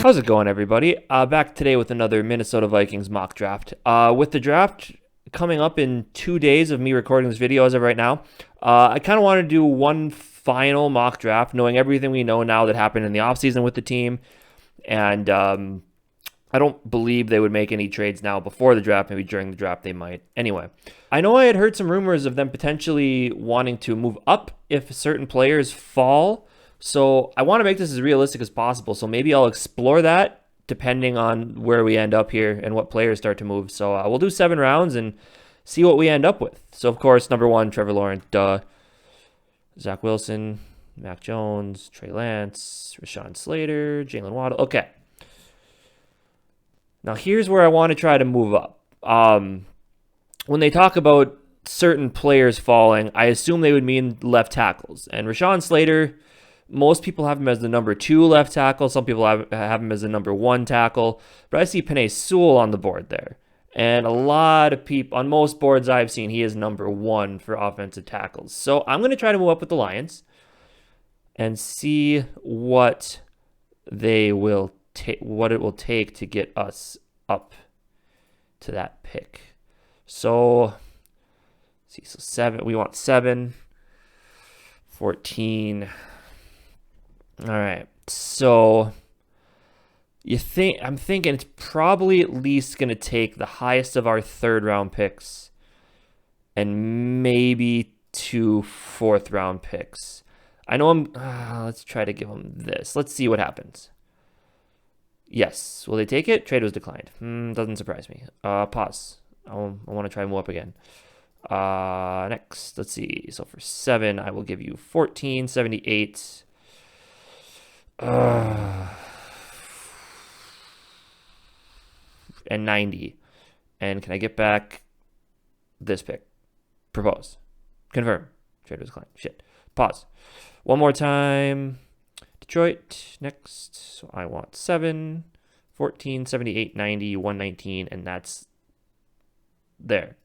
How's it going, everybody? Back today with another Minnesota Vikings mock draft. With the draft coming up in 2 days of me recording this video as of right now, I kind of want to do one final mock draft, knowing everything we know now that happened in the offseason with the team. And I don't believe they would make any trades now before the draft. Maybe during the draft they might. Anyway, I know I had heard some rumors of them potentially wanting to move up if certain players fall. So I want to make this as realistic as possible. So maybe I'll explore that depending on where we end up here and what players start to move. So we'll do 7 rounds and see what we end up with. So, of course, number 1, Trevor Lawrence, duh. Zach Wilson, Mac Jones, Trey Lance, Rashawn Slater, Jalen Waddle. Okay. Now, here's where I want to try to move up. When they talk about certain players falling, I assume they would mean left tackles. And Rashawn Slater, most people have him as the number 2 left tackle. Some people have him as the number 1 tackle. But I see Penei Sewell on the board there. And a lot of people, on most boards I've seen, he is number 1 for offensive tackles. So I'm going to try to move up with the Lions and see what they will what it will take to get us up to that pick. So, see, so 7. We want 7, 14. All right. So I'm thinking it's probably at least going to take the highest of our 3rd round picks and maybe 2 4th round picks. I know let's try to give them this. Let's see what happens. Yes. Will they take it? Trade was declined. Doesn't surprise me. Pause. I want to try and move up again. Next, let's see. So for 7, I will give you 14, 78. And 90. And can I get back this pick? Propose. Confirm. Trade was declined. Shit. Pause. One more time. Detroit. Next. So I want 7, 14, 78, 90, 119, and that's there.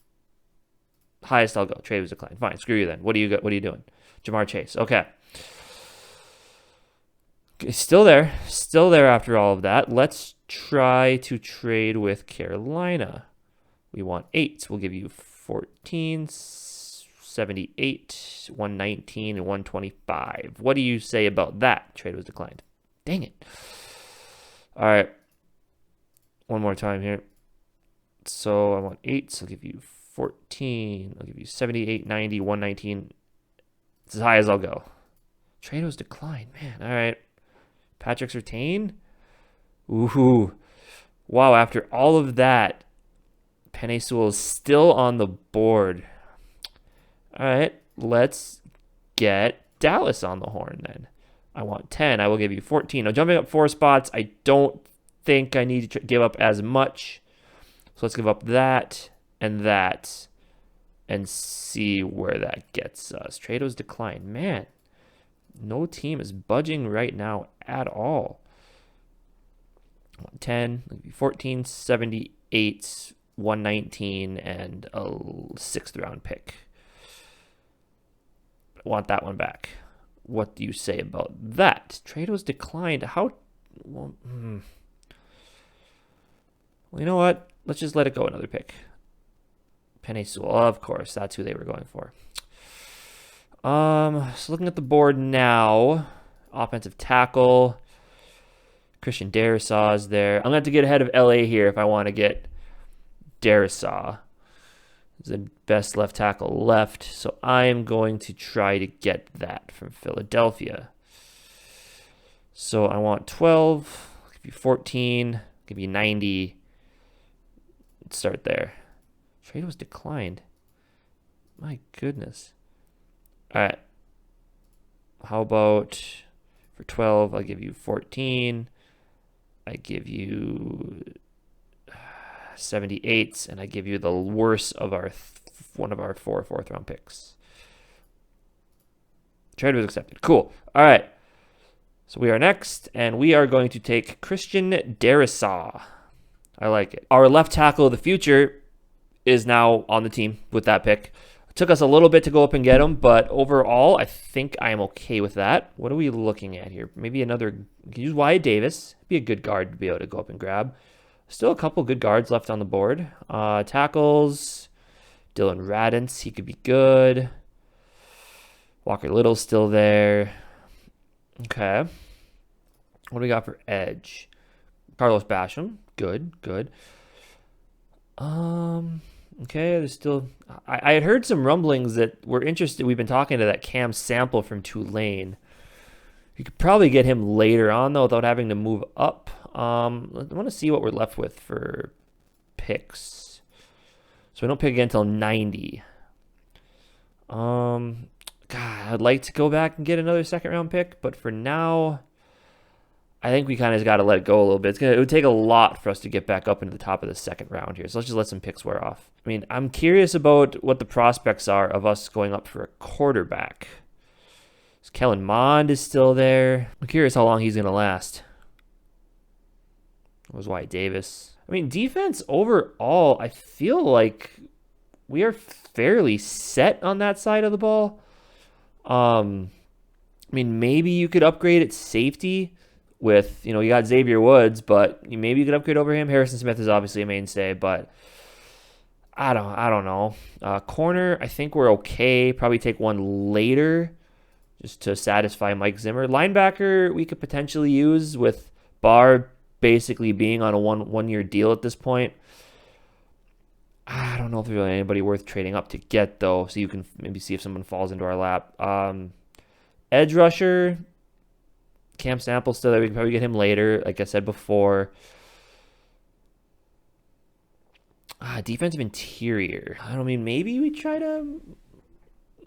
Highest I'll go. Trade was declined. Fine. Screw you then. What do you got? What are you doing? Jamar Chase. Okay. Still there. Still there after all of that. Let's try to trade with Carolina. We want 8. We'll give you 14, 78, 119, and 125. What do you say about that? Trade was declined. Dang it. All right. One more time here. So I want 8. So I'll give you 14. I'll give you 78, 90, 119. It's as high as I'll go. Trade was declined. Man, all right. Patrick Surtain. Ooh. Wow, after all of that, Penei Sewell is still on the board. All right, let's get Dallas on the horn then. I want 10. I will give you 14. Now, jumping up 4 spots, I don't think I need to give up as much. So let's give up that and see where that gets us. Trade was declined. Man, no team is budging right now at all. 10, 14, 78, 119, and a 6th round pick. I want that one back. What do you say about that? Trade was declined. How? Well, you know what? Let's just let it go another pick. Penei Sewell, of course. That's who they were going for. So looking at the board now, offensive tackle, Christian Darrisaw is there. I'm going to have to get ahead of LA here if I want to get Darrisaw. He's the best left tackle left, so I am going to try to get that from Philadelphia. So I want 12, I'll give you 14, I'll give you 90. Let's start there. Trade was declined. My goodness. All right. How about for 12, I'll give you 14. I give you 78, and I give you the worst of our one of our 4 4th round picks. Trade was accepted. Cool. All right. So we are next, and we are going to take Christian Darrisaw. I like it. Our left tackle of the future is now on the team with that pick. It took us a little bit to go up and get him, but overall, I think I am okay with that. What are we looking at here? Maybe another, we can use Wyatt Davis. Be a good guard to be able to go up and grab. Still a couple good guards left on the board. Tackles, Dylan Radence, he could be good. Walker Little's still there. Okay. What do we got for edge? Carlos Basham, good. Okay, there's still... I had heard some rumblings that we're interested. We've been talking to that Cam Sample from Tulane. You could probably get him later on, though, without having to move up. I want to see what we're left with for picks. So we don't pick again until 90. God, I'd like to go back and get another second-round pick, but for now... I think we kind of got to let it go a little bit. It would take a lot for us to get back up into the top of the second round here. So let's just let some picks wear off. I mean, I'm curious about what the prospects are of us going up for a quarterback. So Kellen Mond is still there. I'm curious how long he's going to last. It was Wyatt Davis. I mean, defense overall, I feel like we are fairly set on that side of the ball. I mean, maybe you could upgrade at safety. With, you got Xavier Woods, but maybe you could upgrade over him. Harrison Smith is obviously a mainstay, but I don't know. Corner, I think we're okay. Probably take one later just to satisfy Mike Zimmer. Linebacker, we could potentially use with Barr basically being on a one-year deal at this point. I don't know if there's really anybody worth trading up to get, though, so you can maybe see if someone falls into our lap. Edge rusher... Cam Sample still there. We can probably get him later, like I said before. Defensive interior. I don't mean, maybe we try to...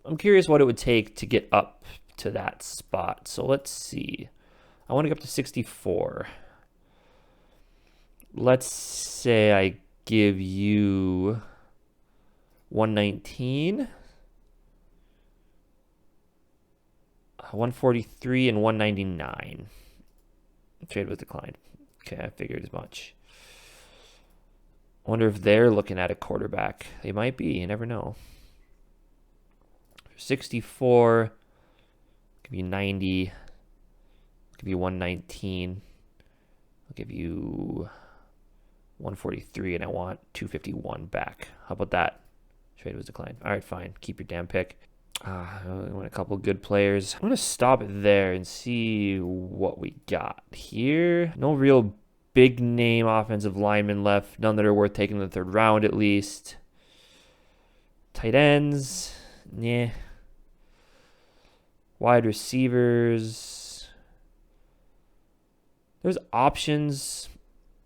I'm curious what it would take to get up to that spot. So let's see. I want to get up to 64. Let's say I give you 119. 143 and 199. Trade was declined. Okay, I figured as much. I wonder if they're looking at a quarterback. They might be. You never know. 64. Give you 90. I'll give you 119. I'll give you 143, and I want 251 back. How about that? Trade was declined. All right, fine. Keep your damn pick. I want a couple good players. I'm going to stop it there and see what we got here. No real big name offensive linemen left. None that are worth taking in the third round at least. Tight ends. Yeah. Wide receivers. There's options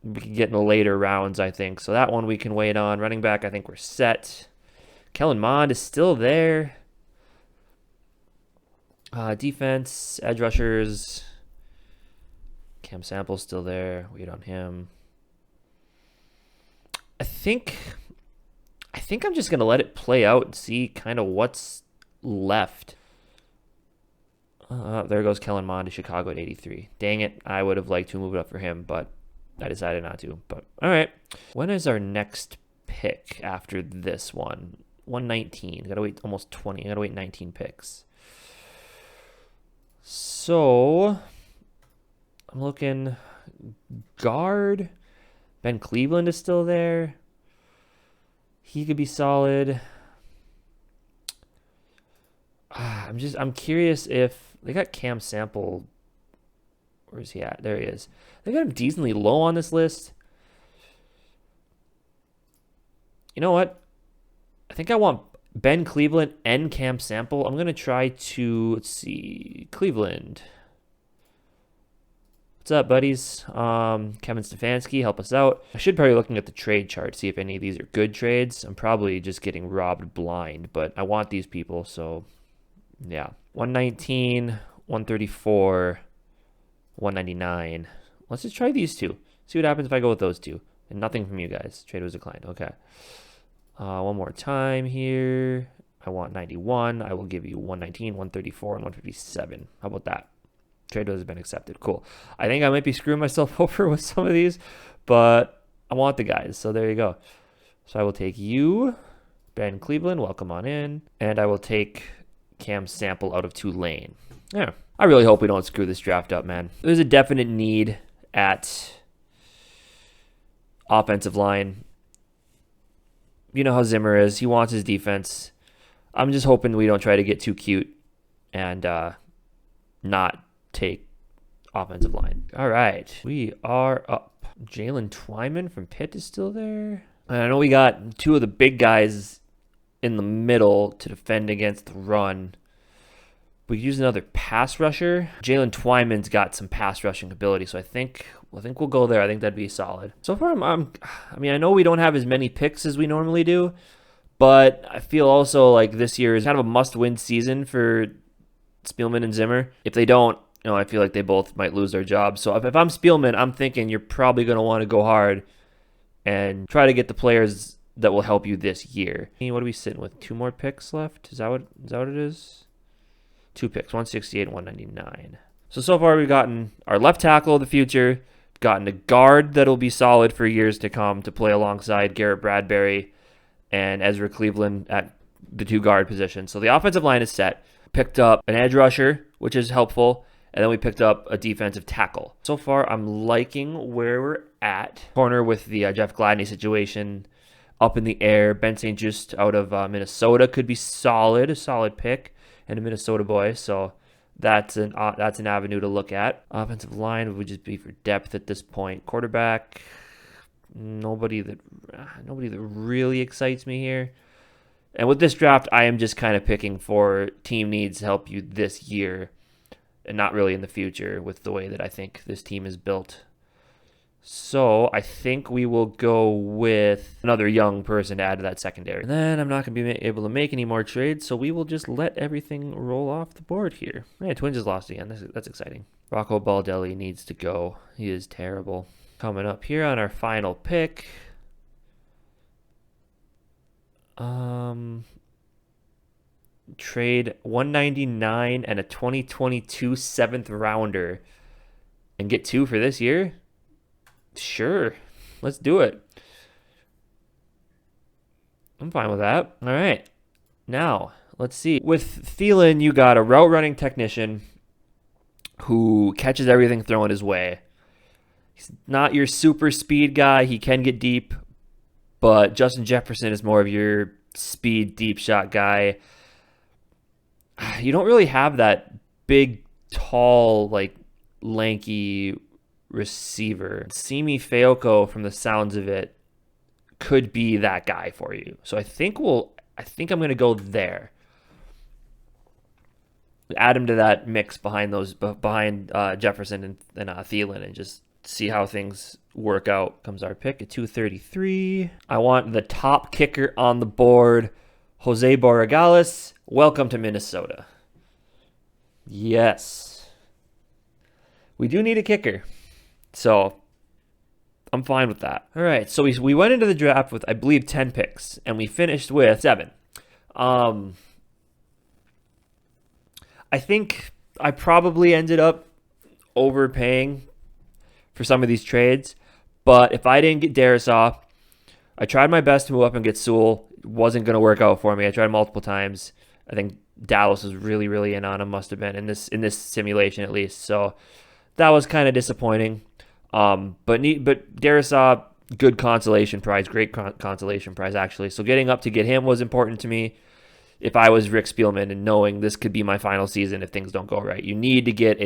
we can get in the later rounds, I think. So that one we can wait on. Running back, I think we're set. Kellen Mond is still there. Defense, edge rushers. Cam Sample's still there. Wait on him. I think I'm just going to let it play out and see kind of what's left. There goes Kellen Mond to Chicago at 83. Dang it. I would have liked to move it up for him, but I decided not to. But all right. When is our next pick after this one? 119. Got to wait almost 20. Got to wait 19 picks. So, I'm looking guard. Ben Cleveland is still there. He could be solid. I'm curious if they got Cam Sample. Where is he at? There he is. They got him decently low on this list. You know what? I think I want Ben Cleveland and Cam Sample. I'm going to try to, let's see, Cleveland. What's up, buddies? Kevin Stefanski, help us out. I should probably be looking at the trade chart, see if any of these are good trades. I'm probably just getting robbed blind, but I want these people, so yeah. 119, 134, 199. Let's just try these two. See what happens if I go with those two. And nothing from you guys. Trade was declined. Okay. One more time here. I want 91. I will give you 119, 134, and 157. How about that? Trade has been accepted. Cool. I think I might be screwing myself over with some of these, but I want the guys. So there you go. So I will take you, Ben Cleveland, welcome on in. And I will take Cam Sample out of Tulane. Yeah, I really hope we don't screw this draft up, man. There's a definite need at offensive line. You know how Zimmer is. He wants his defense. I'm just hoping we don't try to get too cute and not take offensive line. All right, we are up. Jalen Twyman from Pitt is still there. And I know we got two of the big guys in the middle to defend against the run. We use another pass rusher. Jalen Twyman's got some pass rushing ability, so I think we'll go there. I think that'd be solid. So far, I mean, I know we don't have as many picks as we normally do, but I feel also like this year is kind of a must-win season for Spielman and Zimmer. If they don't, I feel like they both might lose their jobs. So if I'm Spielman, I'm thinking you're probably going to want to go hard and try to get the players that will help you this year. What are we sitting with? 2 more picks left? Is that what it is? 2 picks, 168 and 199. So far we've gotten our left tackle of the future, gotten a guard that'll be solid for years to come to play alongside Garrett Bradbury and Ezra Cleveland at the 2 guard positions. So the offensive line is set. Picked up an edge rusher, which is helpful, and then we picked up a defensive tackle. So far I'm liking where we're at. Corner with the Jeff Gladney situation up in the air. Ben St. Just out of Minnesota could be solid, a solid pick. And a Minnesota boy, so that's an avenue to look at. Offensive line would just be for depth at this point. Quarterback, nobody that really excites me here. And with this draft, I am just kind of picking for team needs to help you this year, and not really in the future with the way that I think this team is built. So I think we will go with another young person to add to that secondary. And then I'm not going to be able to make any more trades, so we will just let everything roll off the board here. Yeah, Twins has lost again. That's exciting. Rocco Baldelli needs to go. He is terrible. Coming up here on our final pick. Trade 199 and a 2022 7th rounder and get 2 for this year? Sure, let's do it. I'm fine with that. All right, now let's see. With Thielen, you got a route running technician who catches everything thrown his way. He's not your super speed guy. He can get deep, but Justin Jefferson is more of your speed deep shot guy. You don't really have that big, tall, like lanky receiver. Simi Fehoko, from the sounds of it, could be that guy for you. So I think I'm going to go there. Add him to that mix behind Jefferson and Thielen, and just see how things work out. Comes our pick at 233. I want the top kicker on the board, Jose Borregales. Welcome to Minnesota. Yes. We do need a kicker. So I'm fine with that. All right, so we went into the draft with, I believe, 10 picks, and we finished with 7. I think I probably ended up overpaying for some of these trades, but if I didn't get Darisaw, I tried my best to move up and get Sewell. It wasn't going to work out for me. I tried multiple times. I think Dallas was really, really in on him, must have been, in this simulation at least. So that was kind of disappointing. But Darisaw, good consolation prize, great consolation prize actually. So getting up to get him was important to me. If I was Rick Spielman and knowing this could be my final season if things don't go right, you need to get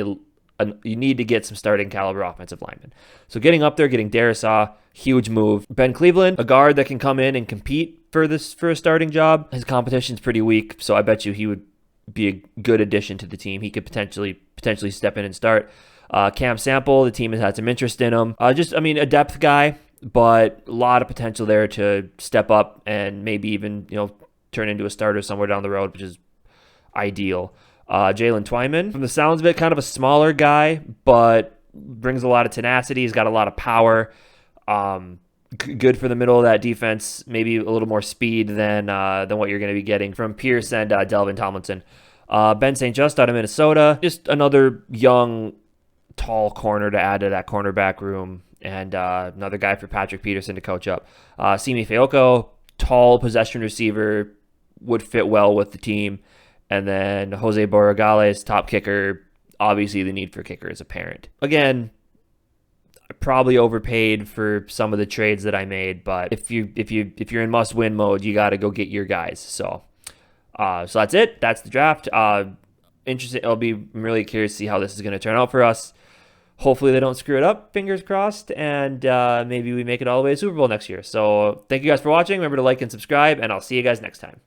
some starting caliber offensive linemen. So getting up there, getting Darisaw, huge move. Ben Cleveland, a guard that can come in and compete for a starting job. His competition's pretty weak, so I bet you he would be a good addition to the team. He could potentially step in and start. Cam Sample, the team has had some interest in him. A depth guy, but a lot of potential there to step up and maybe even, turn into a starter somewhere down the road, which is ideal. Jalen Twyman, from the sounds of it, kind of a smaller guy, but brings a lot of tenacity. He's got a lot of power. Good for the middle of that defense. Maybe a little more speed than what you're going to be getting from Pierce and Delvin Tomlinson. Ben St. Just out of Minnesota, just another young, tall corner to add to that cornerback room, and another guy for Patrick Peterson to coach up. Simi Fehoko, tall possession receiver would fit well with the team. And then Jose Borregales, top kicker. Obviously, the need for kicker is apparent. Again, I probably overpaid for some of the trades that I made, but if you're in must-win mode, you got to go get your guys. So that's it. That's the draft. Interesting. I'm really curious to see how this is going to turn out for us. Hopefully they don't screw it up, fingers crossed, and maybe we make it all the way to Super Bowl next year. So thank you guys for watching. Remember to like and subscribe, and I'll see you guys next time.